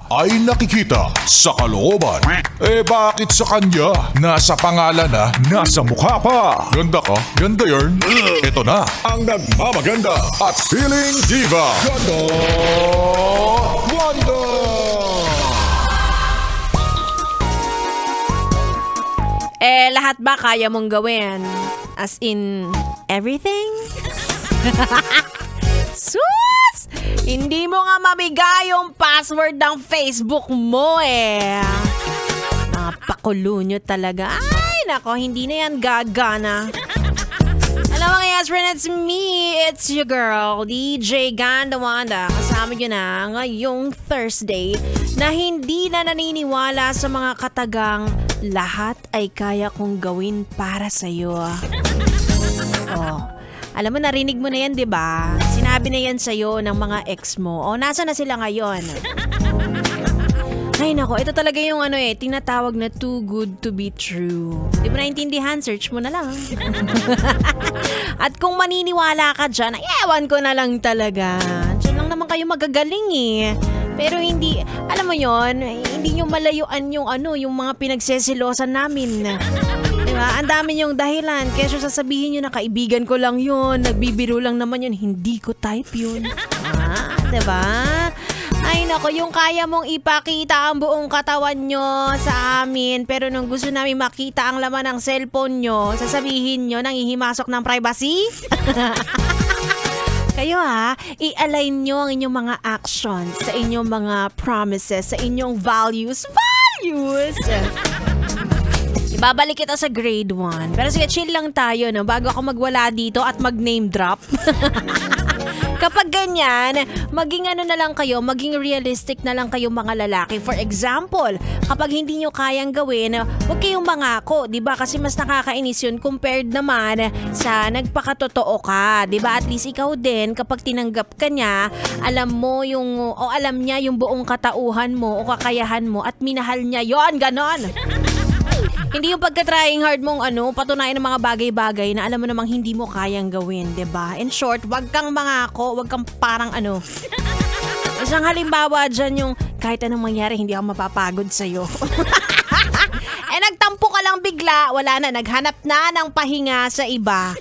ay nakikita sa kalooban. Eh bakit sa kanya? Nasa pangalan na, nasa mukha pa. Ganda ka? Ganda yarn. Ito na ang nagmamaganda at feeling diva. Ganda Wanda! Lahat ba kaya mong gawin? As in, everything? Sus! Hindi mo nga mabigay yung password ng Facebook mo Napakulo nyo talaga. Ay, nako, hindi na yan gagana. Alam mo nga, yes, friend, it's me. It's your girl, DJ Ganda Wanda. Kasama nyo na ngayong Thursday na hindi na naniniwala sa mga katagang lahat ay kaya kong gawin para sa'yo. Alam mo, narinig mo na yan, di ba? Sinabi na yan sa'yo ng mga ex mo. Nasa na sila ngayon? Ay nako, ito talaga yung tinatawag na too good to be true. Di mo naintindihan? Search mo na lang. At kung maniniwala ka dyan, ay ewan ko na lang talaga. Diyan lang naman kayo magagaling Pero hindi, alam mo yon, hindi nyo malayuan yung mga pinagsesilosan namin. Diba? Ang dami yung dahilan. Kesa sasabihin nyo na kaibigan ko lang yun, nagbibiro lang naman yun, hindi ko type yun. Diba? Ay nako, yung kaya mong ipakita ang buong katawan nyo sa amin, pero nung gusto namin makita ang laman ng cellphone nyo, sasabihin nyo nang ihimasok ng privacy? Kayo i-align nyo ang inyong mga actions sa inyong mga promises, sa inyong values. Ibabalik kita sa grade 1. Pero sige, chill lang tayo bago ako magwala dito at mag-name drop. Kapag ganyan, maging na lang kayo, maging realistic na lang kayo mga lalaki. For example, kapag hindi nyo kayang gawin, huwag kayong mangako, diba? Kasi mas nakakainis yun compared naman sa nagpakatotoo ka, diba? At least ikaw din, kapag tinanggap ka niya, alam niya yung buong katauhan mo o kakayahan mo at minahal niya yon, ganon. Hindi yung pagka-trying hard mong patunayan ng mga bagay-bagay na alam mo namang hindi mo kayang gawin, 'di ba? In short, wag kang mangako, wag kang parang Isang halimbawa diyan yung kahit anong mangyari, hindi ako mapapagod sa iyo. Nagtampo ka lang bigla, wala na, naghanap na ng pahinga sa iba.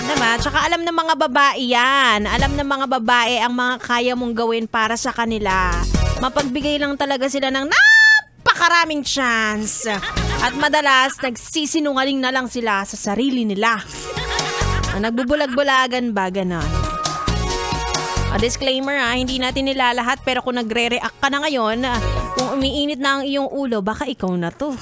Diba? Tsaka alam ng mga babae yan. Alam ng mga babae ang mga kaya mong gawin para sa kanila. Mapagbigay lang talaga sila ng napakaraming chance. At madalas, nagsisinungaling na lang sila sa sarili nila. Nagbubulag-bulagan ba, ganon? Disclaimer hindi natin nilalahat, pero kung nagre-react ka na ngayon, kung umiinit na ang iyong ulo, baka ikaw na to.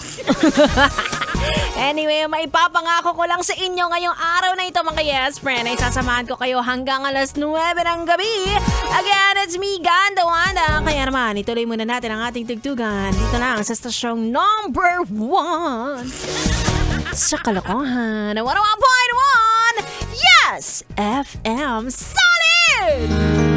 Anyway, maipapangako ko lang sa inyo ngayong araw na ito mga yes friend, ay sasamahan ko kayo hanggang alas 9 ng gabi. Again, it's me, Ganda Wanda. Kaya naman, ituloy muna natin ang ating tugtugan dito lang sa stasyong number 1 sa kalokohan, 101.1 Yes FM Solid!